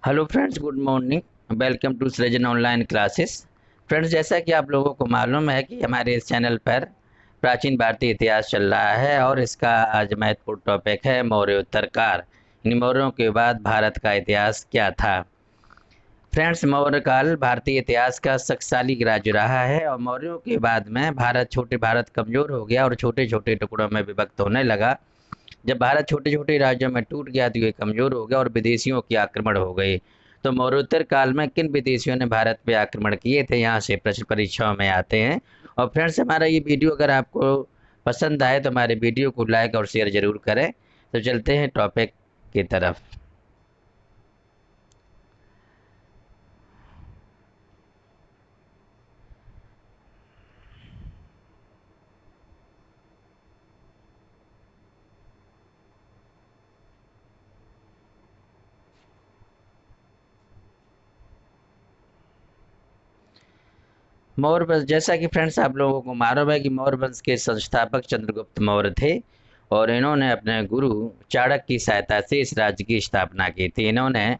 Hello friends, good morning. Welcome to Srijan online classes. Friends, जैसा कि आप लोगों को मालूम है कि हमारे इस चैनल पर प्राचीन भारतीय इतिहास चल रहा है और इसका आज महत्वपूर्ण टॉपिक है मौर्योत्तर काल। इन मौर्यों के बाद भारत का इतिहास क्या था। फ्रेंड्स, मौर्य काल भारतीय इतिहास का शक्तिशाली राज्य रहा है और मौर्यों के बाद में भारत कमजोर हो गया और छोटे छोटे टुकड़ों में विभक्त होने लगा। जब भारत छोटे छोटे राज्यों में टूट गया तो ये कमजोर हो गया और विदेशियों की आक्रमण हो गई। तो मौर्योत्तर काल में किन विदेशियों ने भारत पे आक्रमण किए थे, यहाँ से प्रश्न परीक्षाओं में आते हैं। और फ्रेंड्स, हमारा ये वीडियो अगर आपको पसंद आए तो हमारे वीडियो को लाइक और शेयर जरूर करें। तो चलते हैं टॉपिक की तरफ। मौर्य वंश, जैसा कि फ्रेंड्स आप लोगों को मालूम है कि मौर्य वंश के संस्थापक चंद्रगुप्त मौर्य थे और इन्होंने अपने गुरु चाणक्य की सहायता से इस राज्य की स्थापना की थी। इन्होंने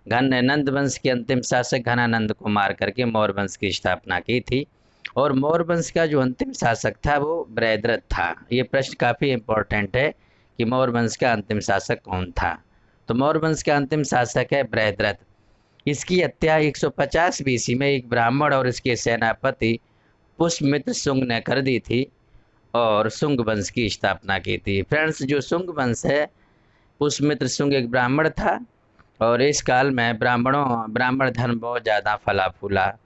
नंद वंश के अंतिम शासक घनानंद को मार करके मौर्य वंश की स्थापना की थी। और मौर्य वंश का जो अंतिम शासक था वो बृहद्रथ था। ये प्रश्न काफी इंपॉर्टेंट है कि मौर्य वंश का अंतिम शासक कौन था। तो मौर्य वंश का अंतिम शासक है बृहद्रथ। इसकी हत्या 150 बीसी में एक ब्राह्मण और इसके सेनापति पुष्यमित्र शुंग ने कर दी थी और शुंग वंश की स्थापना की थी। फ्रेंड्स, जो शुंग वंश है, पुष्यमित्र शुंग एक ब्राह्मण था और इस काल में ब्राह्मण धर्म बहुत ज़्यादा फला फूला।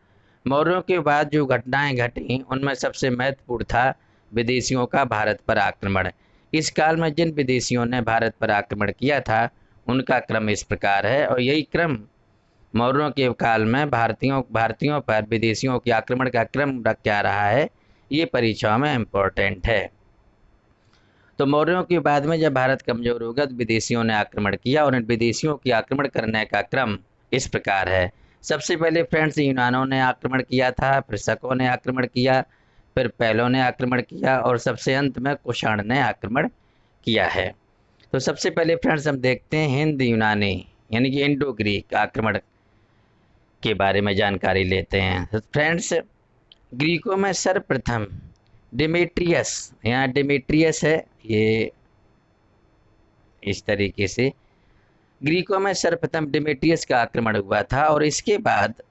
मौर्यों के बाद जो घटनाएं घटी उनमें सबसे महत्वपूर्ण था विदेशियों का भारत पर आक्रमण। इस काल में जिन विदेशियों ने भारत पर आक्रमण किया था उनका क्रम इस प्रकार है और यही क्रम मौर्यों के काल में भारतीयों पर विदेशियों के आक्रमण का क्रम क्या रहा है, ये परीक्षाओं में इम्पोर्टेंट है। तो मौर्यों के बाद में जब भारत कमजोर हो गया तो विदेशियों ने आक्रमण किया और इन विदेशियों की आक्रमण करने का क्रम इस प्रकार है। सबसे पहले फ्रेंड्स यूनानों ने आक्रमण किया था, फिर शकों ने आक्रमण किया, फिर पैलों ने आक्रमण किया और सबसे अंत में कुषाण ने आक्रमण किया है। तो सबसे पहले फ्रेंड्स हम देखते हैं हिंद यूनानी यानी कि इंडो ग्रीक आक्रमण के बारे में जानकारी लेते हैं। तो फ्रेंड्स, ग्रीकों में सर्वप्रथम डिमेट्रियस, यहाँ डिमेट्रियस है, ये इस तरीके से ग्रीकों में सर्वप्रथम डिमेट्रियस का आक्रमण हुआ था और इसके बाद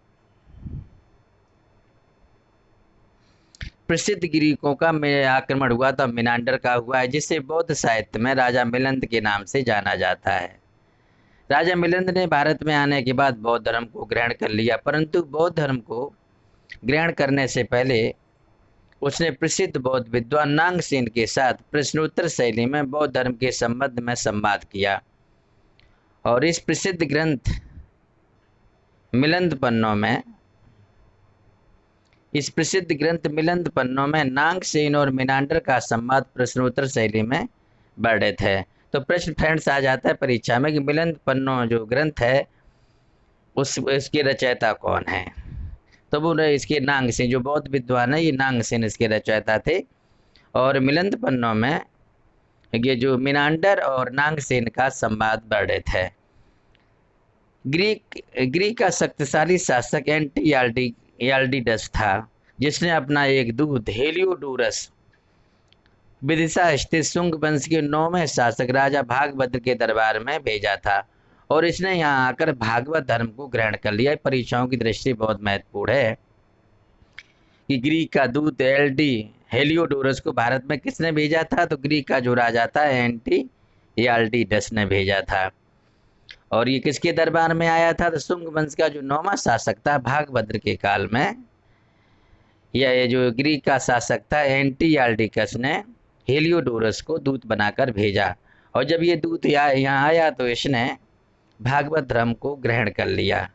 प्रसिद्ध ग्रीकों का आक्रमण हुआ था मिनांडर का हुआ है, जिसे बौद्ध साहित्य में राजा मिलिंद के नाम से जाना जाता है। राजा मिलिंद ने भारत में आने के बाद बौद्ध धर्म को ग्रहण कर लिया, परंतु बौद्ध धर्म को ग्रहण करने से पहले उसने प्रसिद्ध बौद्ध विद्वान नागसेन के साथ प्रश्नोत्तर शैली में बौद्ध धर्म के संबंध में संवाद किया और इस प्रसिद्ध ग्रंथ मिलिंद पन्नों में नागसेन और मिनांडर का संवाद प्रश्नोत्तर शैली में वर्णित है। तो प्रश्न फ्रेंड्स आ जाता है परीक्षा में कि मिलिंद पन्नों जो ग्रंथ है उसके रचयिता कौन है। तो वो इसके नागसेन, जो बौद्ध विद्वान है, ये नागसेन इसके रचयिता थे। और मिलिंद पन्नों में ये जो मिनांडर और नागसेन का संवाद वर्णित है। ग्रीक का शक्तिशाली शासक एंटियाल्डीडस था, जिसने अपना एक दूत हेलियोडोरस विदिशा स्थित शुंग वंश के 9वें शासक राजा भागभद्र के दरबार में भेजा था और इसने यहाँ आकर भागवत धर्म को ग्रहण कर लिया। परीक्षाओं की दृष्टि बहुत महत्वपूर्ण है कि ग्रीक का दूत हेलियोडोरस को भारत में किसने भेजा था। तो ग्रीक का जो राजा था एंटियाल्डीडस ने भेजा था और ये किसके दरबार में आया था। तो शुंग वंश का जो 9वां शासक था भागभद्र के काल में, ये जो ग्रीक का शासक था एंटियाल्डीकस ने हेलियोडोरस को दूत बनाकर भेजा और जब ये दूत यहाँ आया तो इसने भागवत धर्म को ग्रहण कर लिया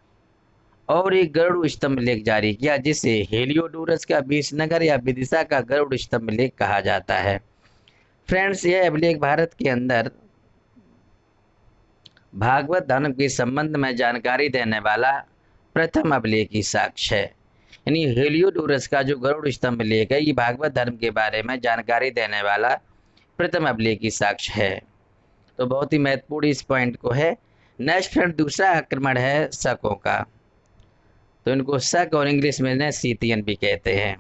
और एक गरुड़ स्तंभ लेख जारी किया, जिसे हेलियोडोरस का विषनगर या विदिशा का गरुड़ स्तंभ लेख कहा जाता है। फ्रेंड्स, यह अभिलेख भारत के अंदर भागवत धर्म के संबंध में जानकारी देने वाला प्रथम अभिलेखी साक्ष्य है। यानी हेलियोडोरस का जो गरुड़ स्तंभ लेख है, ये भागवत धर्म के बारे में जानकारी देने वाला प्रथम अभिलेखी साक्ष्य है। तो बहुत ही महत्वपूर्ण इस पॉइंट को है। नेक्स्ट फ्रेंड दूसरा आक्रमण है शकों का, तो इनको शक और इंग्लिश में सीतियन भी कहते हैं।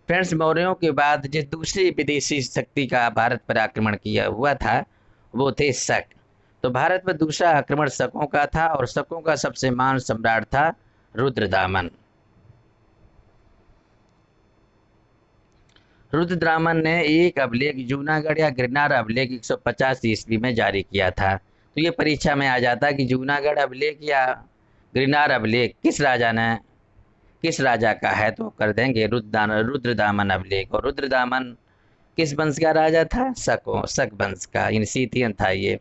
फ्रेंड्स, मौर्यों के बाद जिस दूसरी विदेशी शक्ति का भारत पर आक्रमण किया हुआ था वो थे शक। तो भारत पर दूसरा आक्रमण शकों का था और शकों का सबसे महान सम्राट था रुद्रदामन। रुद्रदामन ने एक अभिलेख जूनागढ़ या गिरनार अभिलेख 150 ईस्वी में जारी किया था। तो ये परीक्षा में आ जाता कि जूनागढ़ अभिलेख या गिरनार अभिलेख किस राजा का है, तो कर देंगे रुद्रदामन अभिलेख। और रुद्रदामन किस वंश का राजा था? शक वंश का, इन सीतियन था ये।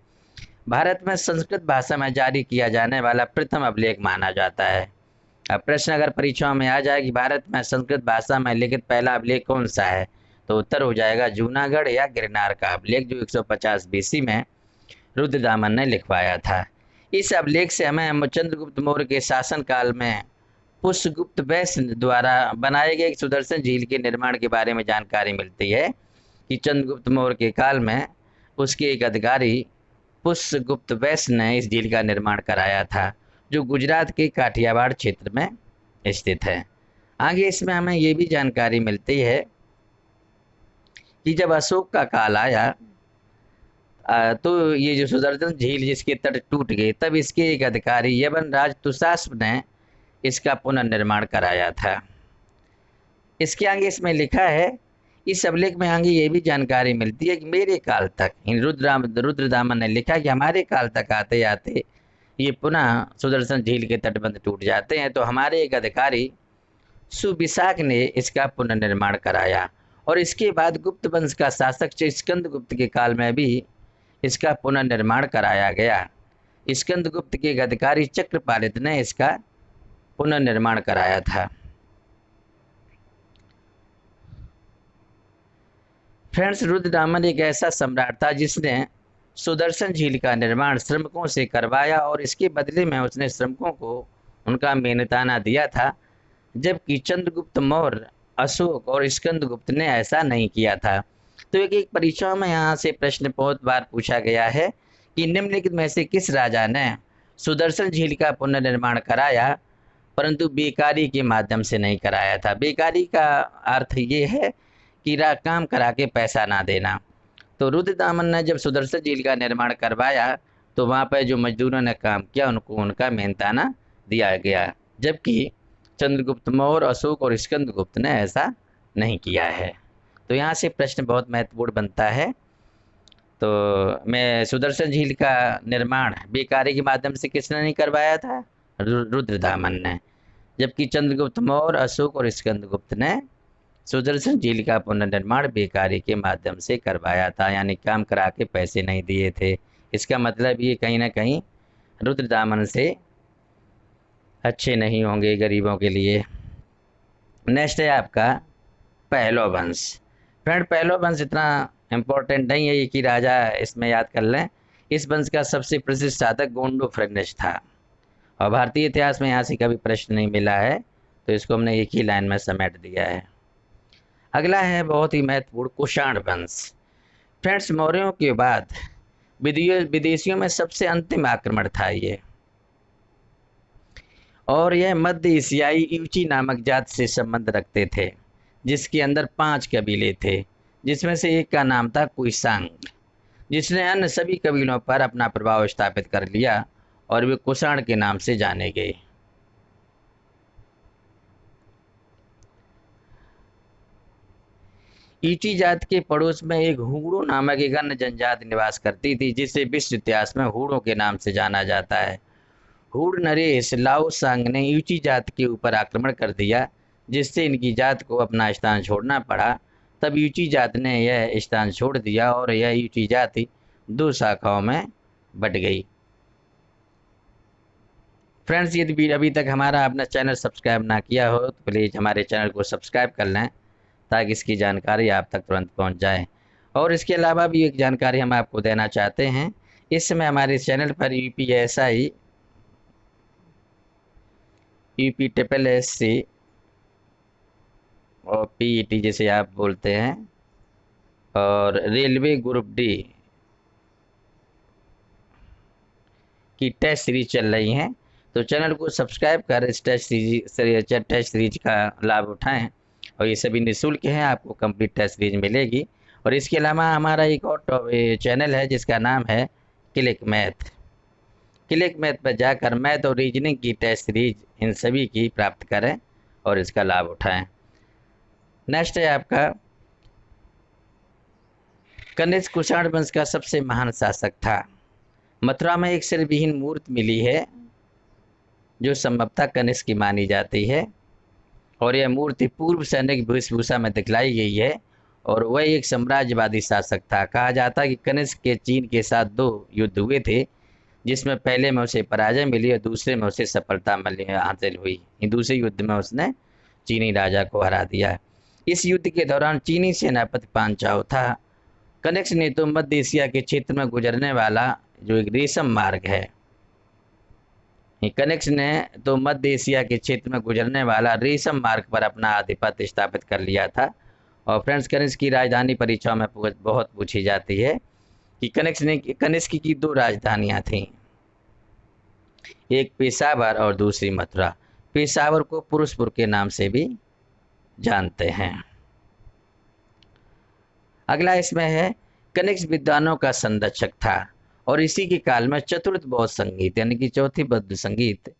भारत में संस्कृत भाषा में जारी किया जाने वाला प्रथम अभिलेख माना जाता है। अब प्रश्न अगर परीक्षाओं में आ जाए कि भारत में संस्कृत भाषा में लिखित पहला अभिलेख कौन सा है, तो उत्तर हो जाएगा जूनागढ़ या गिरनार का अभिलेख, जो 150 बीसी में रुद्रदामन ने लिखवाया था। इस अभिलेख से हमें चंद्रगुप्त मौर्य के शासनकाल में पुष्यगुप्त वैश्य द्वारा बनाए गए सुदर्शन झील के निर्माण के बारे में जानकारी मिलती है कि चंद्रगुप्त मौर्य के काल में उसके एक अधिकारी पुष्यगुप्त वैश्य ने इस झील का निर्माण कराया था, जो गुजरात के काठियावाड़ क्षेत्र में स्थित है। आगे इसमें हमें ये भी जानकारी मिलती है कि जब अशोक का काल आया तो ये जो सुदर्शन झील जिसके तट टूट गए, तब इसके एक अधिकारी यवनराज तुषास्प ने इसका पुनर्निर्माण कराया था। इसके आगे इसमें लिखा है, इस अभिलेख में आगे ये भी जानकारी मिलती है कि मेरे काल तक, रुद्रदामन ने लिखा कि हमारे काल तक आते आते ये पुनः सुदर्शन झील के तटबंध टूट जाते हैं, तो हमारे एक अधिकारी सुविशाख ने इसका पुनर्निर्माण कराया। और इसके बाद गुप्त वंश का शासक स्कंदगुप्त के काल में भी इसका पुनर्निर्माण कराया गया। स्कंदगुप्त के एक अधिकारी चक्रपालित ने इसका पुनर्निर्माण कराया था। फ्रेंड्स, रुद्रदामन एक ऐसा सम्राट था जिसने सुदर्शन झील का निर्माण श्रमिकों से करवाया और इसके बदले में उसने श्रमिकों को उनका मेहनताना दिया था, जबकि चंद्रगुप्त मौर्य, अशोक और स्कंदगुप्त ने ऐसा नहीं किया था। तो एक परीक्षाओं में यहाँ से प्रश्न बहुत बार पूछा गया है कि निम्नलिखित में से किस राजा ने सुदर्शन झील का पुनर्निर्माण कराया परंतु बेकारी के माध्यम से नहीं कराया था। बेकारी का अर्थ ये है कि काम करा के पैसा ना देना। तो रुद्रदामन ने जब सुदर्शन झील का निर्माण करवाया तो वहाँ पर जो मजदूरों ने काम किया उनको उनका मेहनताना दिया गया, जबकि चंद्रगुप्त मौर्य, अशोक और स्कंदगुप्त ने ऐसा नहीं किया है। तो यहाँ से प्रश्न बहुत महत्वपूर्ण बनता है। तो मैं सुदर्शन झील का निर्माण बेकारी के माध्यम से किसने नहीं करवाया था? रुद्रदामन ने, जबकि चंद्रगुप्त मौर्य, अशोक और स्कंदगुप्त ने सुदर्शन झील का पुनर्निर्माण बेकारी के माध्यम से करवाया था, यानी काम करा के पैसे नहीं दिए थे। इसका मतलब ये कहीं ना कहीं रुद्रदामन से अच्छे नहीं होंगे गरीबों के लिए। नेक्स्ट है आपका पहलो वंश। फ्रेंड, पहलो वंश इतना इम्पोर्टेंट नहीं है, एक ही राजा इसमें याद कर लें। इस वंश का सबसे प्रसिद्ध शासक गोंडोफर्नेस था और भारतीय इतिहास में यहाँ से कभी प्रश्न नहीं मिला है, तो इसको हमने एक ही लाइन में समेट दिया है। अगला है बहुत ही महत्वपूर्ण कुषाण वंश। फ्रेंड्स, मौर्यों के बाद विदेशियों में सबसे अंतिम आक्रमण था ये, और यह मध्य एशियाई यूची नामक जात से संबंध रखते थे, जिसके अंदर 5 कबीले थे, जिसमें से एक का नाम था कुषाण, जिसने अन्य सभी कबीलों पर अपना प्रभाव स्थापित कर लिया और वे कुषाण के नाम से जाने गए। ईटी जात के पड़ोस में एक हूणों नामक एक अन्य जनजाति निवास करती थी, जिसे विश्व इतिहास में हूणों के नाम से जाना जाता है। हूण नरेश लाओसांग ने यूची जात के ऊपर आक्रमण कर दिया, जिससे इनकी जात को अपना स्थान छोड़ना पड़ा। तब यूची जात ने यह स्थान छोड़ दिया और यह यूची जाति 2 शाखाओं में बट गई। फ्रेंड्स, यदि अभी तक हमारा अपना चैनल सब्सक्राइब ना किया हो तो प्लीज़ हमारे चैनल को सब्सक्राइब कर लें, ताकि इसकी जानकारी आप तक तुरंत पहुंच जाए। और इसके अलावा भी एक जानकारी हम आपको देना चाहते हैं। इस समय हमारे चैनल पर यूपीएसआई, यूपीएससी और पीईटी जैसे आप बोलते हैं, और रेलवे ग्रुप डी की टेस्ट सीरीज चल रही हैं, तो चैनल को सब्सक्राइब कर इस टेस्ट सीरीज का लाभ उठाएं। और ये सभी निःशुल्क हैं, आपको कंप्लीट टेस्ट सीरीज मिलेगी। और इसके अलावा हमारा एक और चैनल है जिसका नाम है क्लिक मैथ। क्लिक मैथ पर जाकर मैथ और रीजनिंग की टेस्ट सीरीज इन सभी की प्राप्त करें और इसका लाभ उठाएं। नेक्स्ट है आपका कनिष्क कुषाण वंश का सबसे महान शासक था। मथुरा में एक सिर विहीन मूर्ति मिली है जो संभवतः कनिष्क की मानी जाती है, और यह मूर्ति पूर्व सैनिक वेशभूषा में दिखलाई गई है, और वह एक साम्राज्यवादी शासक था। कहा जाता है कि कनिष्क के चीन के साथ 2 युद्ध हुए थे, जिसमें पहले में उसे पराजय मिली और दूसरे में उसे सफलता हासिल हुई। दूसरे युद्ध में उसने चीनी राजा को हरा दिया। इस युद्ध के दौरान चीनी सेनापति पांचाओ था। कनिष्क ने तो मध्य एशिया के क्षेत्र में गुजरने वाला जो एक रेशम मार्ग है, कनिष्क ने तो मध्य एशिया के क्षेत्र में गुजरने वाला रेशम मार्ग पर अपना आधिपत्य स्थापित कर लिया था। और फ्रेंड्स, कनिष्क की राजधानी परीक्षाओं में बहुत पूछी जाती है कि कनिष्क की 2 राजधानियां थीं, एक पेशावर और दूसरी मथुरा। पेशावर को पुरुषपुर के नाम से भी जानते हैं। अगला इसमें है कनिष्क विद्वानों का संरक्षक था, और इसी के काल में चतुर्थ बौद्ध संगीत यानी कि चौथी बौद्ध संगीत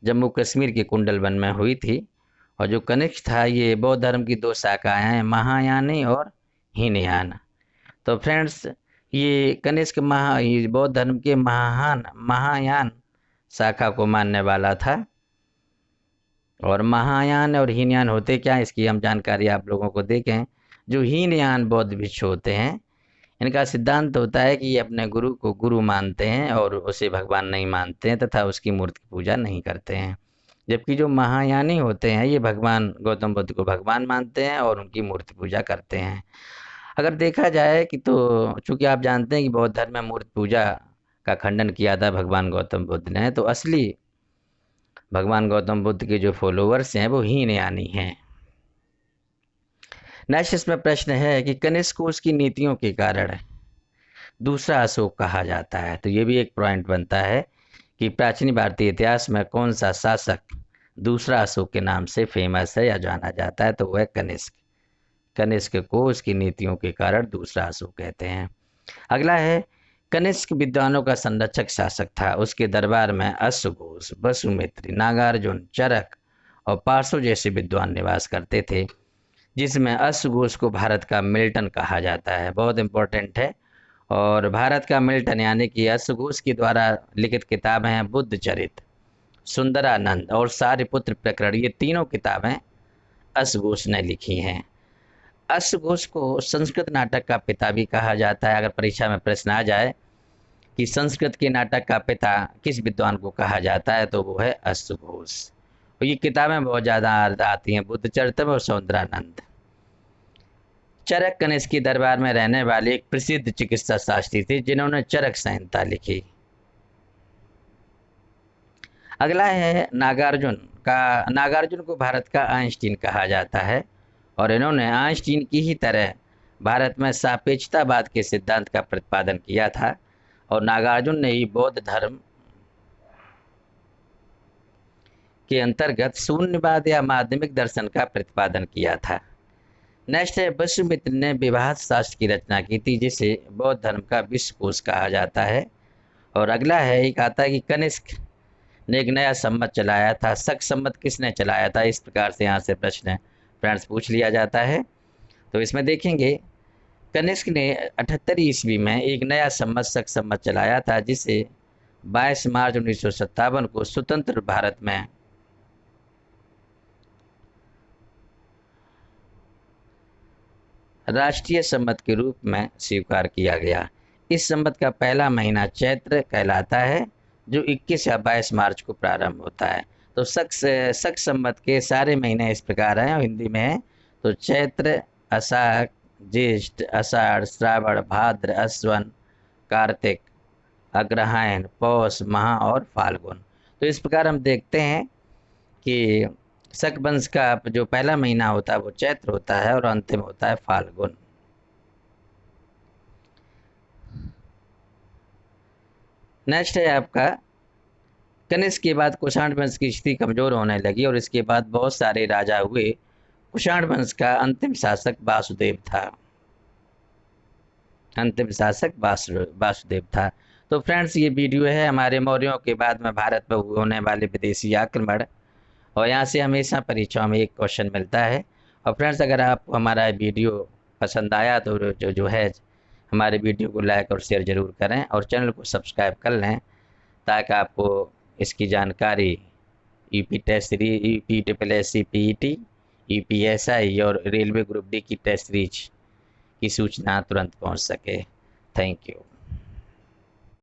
जम्मू कश्मीर के कुंडलवन में हुई थी। और जो कनिष्क था ये बौद्ध धर्म की 2 शाखाएं हैं, महायानी और हीनयान। तो फ्रेंड्स, ये कनिष्क बौद्ध धर्म के महायान शाखा को मानने वाला था। और महायान और हीनयान होते क्या, इसकी हम जानकारी आप लोगों को देखें। जो हीनयान बौद्ध भिक्षु होते हैं, इनका सिद्धांत होता है कि ये अपने गुरु को गुरु मानते हैं और उसे भगवान नहीं मानते हैं तथा उसकी मूर्ति की पूजा नहीं करते हैं। जबकि जो महायानी होते हैं ये भगवान गौतम बुद्ध को भगवान मानते हैं और उनकी मूर्ति पूजा करते हैं। अगर देखा जाए कि तो चूंकि आप जानते हैं कि बौद्ध धर्म में मूर्ति पूजा का खंडन किया था भगवान गौतम बुद्ध ने, तो असली भगवान गौतम बुद्ध के जो फॉलोअर्स हैं वो हीनयानी हैं। नेक्स्ट इसमें प्रश्न है कि कनिष्क को उसकी नीतियों के कारण दूसरा अशोक कहा जाता है। तो ये भी एक पॉइंट बनता है कि प्राचीन भारतीय इतिहास में कौन सा शासक दूसरा अशोक के नाम से फेमस है या जाना जाता है, तो वह कनिष्क। कनिष्क को उसकी नीतियों के कारण दूसरा अशोक कहते हैं। अगला है कनिष्क विद्वानों का संरक्षक शासक था। उसके दरबार में अश्वघोष, वसुमित्र, नागार्जुन, चरक और पार्श्व जैसे विद्वान निवास करते थे, जिसमें अश्वघोष को भारत का मिल्टन कहा जाता है। बहुत इंपॉर्टेंट है। और भारत का मिल्टन यानी कि अश्वघोष के द्वारा लिखित किताबें हैं बुद्ध चरित, सुंदरानंद और सारिपुत्र प्रकरण। ये तीनों किताबें अश्वघोष ने लिखी हैं। अश्वघोष को संस्कृत नाटक का पिता भी कहा जाता है। अगर परीक्षा में प्रश्न आ जाए कि संस्कृत के नाटक का पिता किस विद्वान को कहा जाता है, तो वो है अश्वघोष। और ये किताबें बहुत ज़्यादा आती हैं, बुद्ध चरितम और सुंदरानंद। चरक कनिष्क के दरबार में रहने वाले एक प्रसिद्ध चिकित्सा शास्त्री थे जिन्होंने चरक संहिता लिखी। अगला है नागार्जुन को भारत का आइंस्टीन कहा जाता है, और इन्होंने आइंस्टीन की ही तरह भारत में सापेक्षतावाद के सिद्धांत का प्रतिपादन किया था। और नागार्जुन ने ही बौद्ध धर्म के अंतर्गत शून्यवाद या माध्यमिक दर्शन का प्रतिपादन किया था। नेक्स्ट है वसुमित्र ने विवाह शास्त्र की रचना की थी, जिसे बौद्ध धर्म का विश्वकोश कहा जाता है। और अगला है एक आता है कि कनिष्क ने एक नया संवत चलाया था। शक संवत किसने चलाया था, इस प्रकार से यहाँ से प्रश्न फ्रेंड्स पूछ लिया जाता है। तो इसमें देखेंगे कनिष्क ने 78 ईस्वी में एक नया संवत शक संवत चलाया था, जिसे 22 मार्च 1957 को स्वतंत्र भारत में राष्ट्रीय संवत के रूप में स्वीकार किया गया। इस संवत का पहला महीना चैत्र कहलाता है, जो 21 या 22 मार्च को प्रारंभ होता है। तो शक संवत के सारे महीने इस प्रकार हैं और हिंदी में है। तो चैत्र, अषाढ़, ज्येष्ठ, आषाढ़, श्रावण, भाद्र, अश्वन, कार्तिक, अग्रहायण, पौष, महा और फाल्गुन। तो इस प्रकार हम देखते हैं कि शक वंश का जो पहला महीना होता है वो चैत्र होता है और अंतिम होता है फाल्गुन। नेक्स्ट है आपका कनिष्क के बाद कुषाण वंश की स्थिति कमजोर होने लगी और इसके बाद बहुत सारे राजा हुए। कुषाण वंश का अंतिम शासक वासुदेव था। अंतिम शासक वासुदेव था। तो फ्रेंड्स, ये वीडियो है हमारे मौर्यों के बाद में भारत पर होने वाले विदेशी आक्रमण, और यहाँ से हमेशा परीक्षाओं में एक क्वेश्चन मिलता है। और फ्रेंड्स, अगर आपको हमारा वीडियो पसंद आया तो जो है हमारे वीडियो को लाइक और शेयर ज़रूर करें और चैनल को सब्सक्राइब कर लें, ताकि आपको इसकी जानकारी UP test series, UP triple S C PET, UPSI और रेलवे ग्रुप डी की टेस्ट सीरीज की सूचना तुरंत पहुंच सके। Thank you.